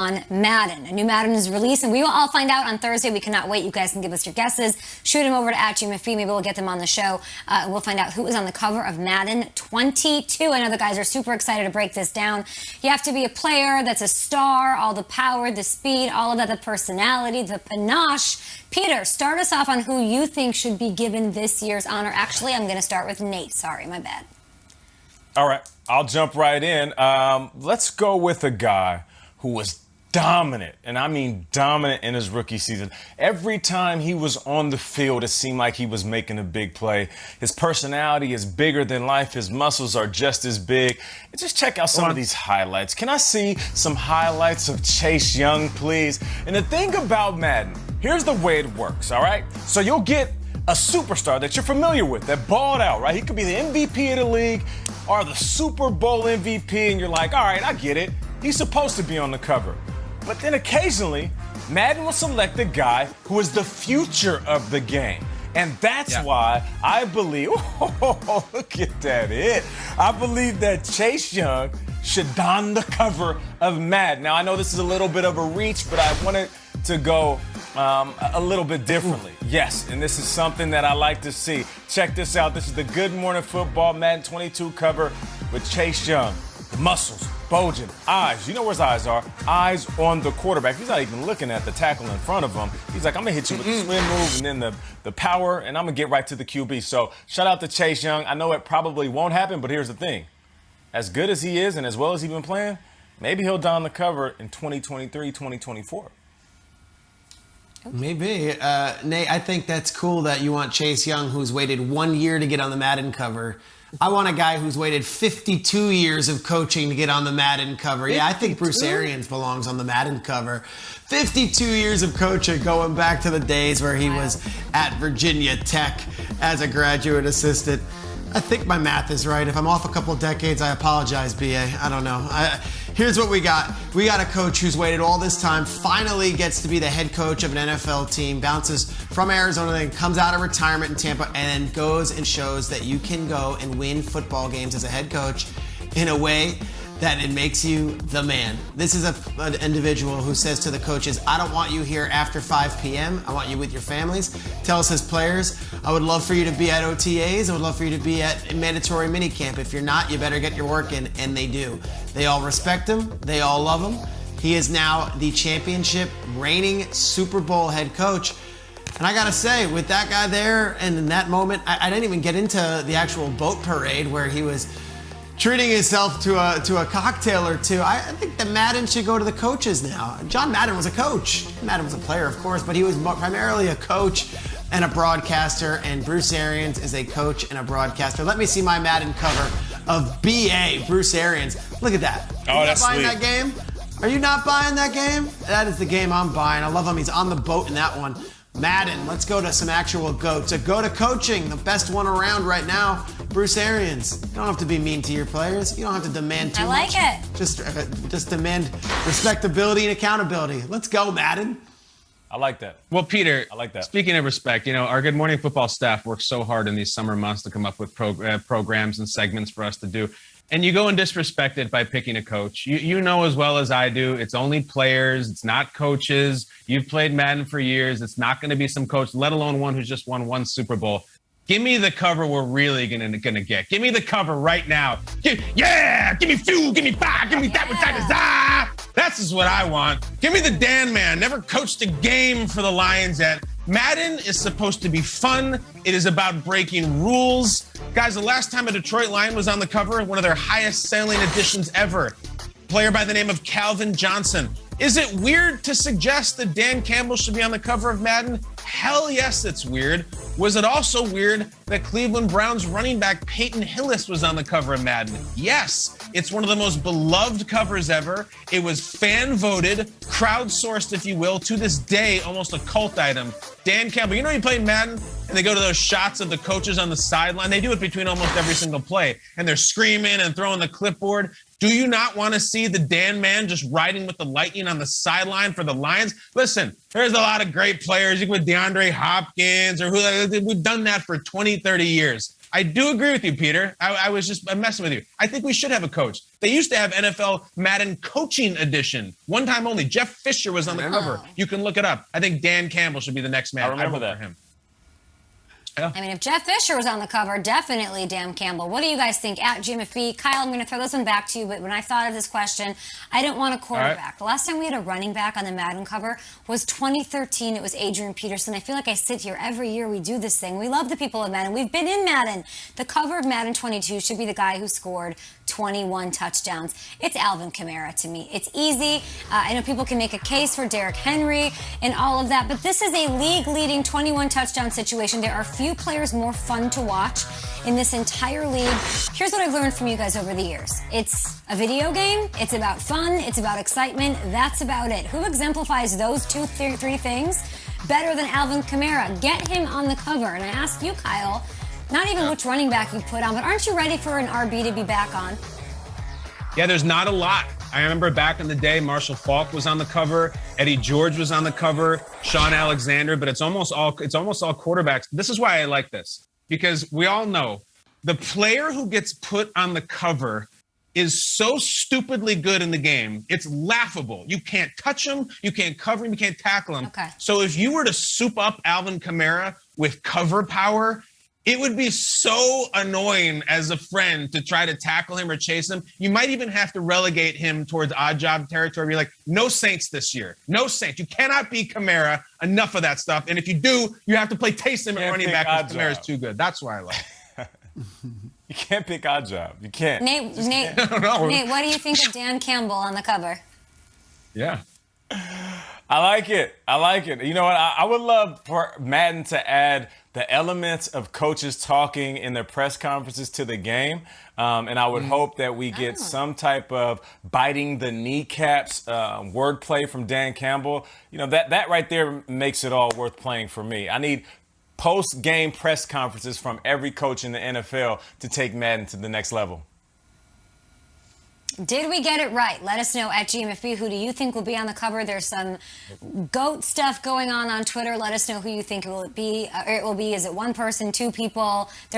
on Madden. A new Madden is released, and we will all find out on Thursday. We cannot wait. You guys can give us your guesses. Shoot them over to @GMFB. Maybe we'll get them on the show. We'll find out who is on the cover of Madden 22. I know the guys are super excited to break this down. You have to be a player that's a star, all the power, the speed, all of that, the personality, the panache. Peter, start us off on who you think should be given this year's honor. Actually, I'm going to start with Nate. Sorry, my bad. All right, I'll jump right in. Let's go with a guy who was dominant, and I mean dominant in his rookie season. Every time he was on the field, it seemed like he was making a big play. His personality is bigger than life. His muscles are just as big. And just check out some of these highlights. Can I see some highlights of Chase Young, please? And the thing about Madden, here's the way it works, all right? So you'll get a superstar that you're familiar with, that balled out, right? He could be the MVP of the league or the Super Bowl MVP, and you're like, all right, I get it. He's supposed to be on the cover. But then occasionally, Madden will select a guy who is the future of the game. And that's why I believe, oh, look at that hit. I believe that Chase Young should don the cover of Madden. Now, I know this is a little bit of a reach, but I wanted to go a little bit differently. Yes, and this is something that I like to see. Check this out. This is the Good Morning Football Madden 22 cover with Chase Young. Muscles, bulging, eyes. You know where his eyes are. Eyes on the quarterback. He's not even looking at the tackle in front of him. He's like, I'm going to hit you with the swim move and then the power, and I'm going to get right to the QB. So shout out to Chase Young. I know it probably won't happen, but here's the thing. As good as he is and as well as he's been playing, maybe he'll don the cover in 2023, 2024. Maybe. Nate, I think that's cool that you want Chase Young, who's waited 1 year to get on the Madden cover. I want a guy who's waited 52 years of coaching to get on the Madden cover. Yeah, I think Bruce Arians belongs on the Madden cover. 52 years of coaching, going back to the days where he was at Virginia Tech as a graduate assistant. I think my math is right. If I'm off a couple of decades, I apologize, BA. I don't know. Here's what we got. We got a coach who's waited all this time, finally gets to be the head coach of an NFL team, bounces from Arizona, then comes out of retirement in Tampa, and goes and shows that you can go and win football games as a head coach in a way that it makes you the man. This is an individual who says to the coaches, I don't want you here after 5 p.m. I want you with your families. Tells his players, I would love for you to be at OTAs. I would love for you to be at mandatory minicamp. If you're not, you better get your work in, and they do. They all respect him. They all love him. He is now the championship reigning Super Bowl head coach. And I gotta say, with that guy there, and in that moment, I didn't even get into the actual boat parade where he was treating himself to a cocktail or two. I think that Madden should go to the coaches now. John Madden was a coach. Madden was a player, of course, but he was primarily a coach and a broadcaster, and Bruce Arians is a coach and a broadcaster. Let me see my Madden cover of BA, Bruce Arians. Look at that. Oh, that's sweet. Are you not buying that game? Are you not buying that game? That is the game I'm buying. I love him. He's on the boat in that one. Madden, let's go to some actual goats. A go to coaching, the best one around right now, Bruce Arians. You don't have to be mean to your players. You don't have to demand too much. I like it. Just demand respectability and accountability. Let's go, Madden. I like that. Well, Peter, I like that. Speaking of respect, our Good Morning Football staff works so hard in these summer months to come up with programs and segments for us to do. And you go and disrespect it by picking a coach. You know as well as I do, it's only players. It's not coaches. You've played Madden for years. It's not going to be some coach, let alone one who's just won one Super Bowl. Give me the cover we're really gonna get. Give me the cover right now. Give me fuel, give me fire, give me that which I desire. That's just what I want. Give me the Dan Man. Never coached a game for the Lions yet. Madden is supposed to be fun. It is about breaking rules. Guys, the last time a Detroit Lion was on the cover, one of their highest selling editions ever, player by the name of Calvin Johnson. Is it weird to suggest that Dan Campbell should be on the cover of Madden? Hell yes, it's weird. Was it also weird that Cleveland Browns running back Peyton Hillis was on the cover of Madden? Yes, it's one of the most beloved covers ever. It was fan voted, crowdsourced, if you will, to this day, almost a cult item. Dan Campbell, you played Madden and they go to those shots of the coaches on the sideline. They do it between almost every single play and they're screaming and throwing the clipboard. Do you not want to see the Dan Man just riding with the lightning on the sideline for the Lions? Listen, there's a lot of great players. You can put DeAndre Hopkins or who. We've done that for 20, 30 years. I do agree with you, Peter. I was just messing with you. I think we should have a coach. They used to have NFL Madden Coaching Edition. One time only. Jeff Fisher was on the cover. You can look it up. I think Dan Campbell should be the next man. I remember that. For him. I mean, if Jeff Fisher was on the cover, definitely Dan Campbell. What do you guys think? At GMFB, Kyle, I'm going to throw this one back to you, but when I thought of this question, I didn't want a quarterback. Right. The last time we had a running back on the Madden cover was 2013. It was Adrian Peterson. I feel like I sit here every year we do this thing. We love the people of Madden. We've been in Madden. The cover of Madden 22 should be the guy who scored 21 touchdowns. It's Alvin Kamara to me. It's easy. I know people can make a case for Derrick Henry and all of that, but this is a league-leading 21 touchdown situation. There are few players more fun to watch in this entire league. Here's what I've learned from you guys over the years. It's a video game. It's about fun. It's about excitement. That's about it. Who exemplifies those three things better than Alvin Kamara? Get him on the cover. And I ask you, Kyle, not even which running back you put on, but aren't you ready for an RB to be back on? Yeah, there's not a lot. I remember back in the day, Marshall Faulk was on the cover, Eddie George was on the cover, Sean Alexander, but it's almost all quarterbacks. This is why I like this, because we all know the player who gets put on the cover is so stupidly good in the game, it's laughable. You can't touch him, you can't cover him, you can't tackle him. Okay. So if you were to soup up Alvin Kamara with cover power, it would be so annoying as a friend to try to tackle him or chase him. You might even have to relegate him towards odd job territory. You're like, no Saints this year. No Saints. You cannot beat Kamara. Enough of that stuff. And if you do, you have to play Taysom at running back because Kamara's too good. That's why I like it. You can't pick odd job. You can't. Nate, Nate, what do you think of Dan Campbell on the cover? Yeah. I like it. I like it. You know what? I would love for Madden to add the elements of coaches talking in their press conferences to the game. And I would hope that we get some type of biting the kneecaps wordplay from Dan Campbell. You know, that right there makes it all worth playing for me. I need post-game press conferences from every coach in the NFL to take Madden to the next level. Did we get it right? Let us know at GMFB. Who do you think will be on the cover? There's some GOAT stuff going on Twitter. Let us know who you think it will be. Is it one person, two people?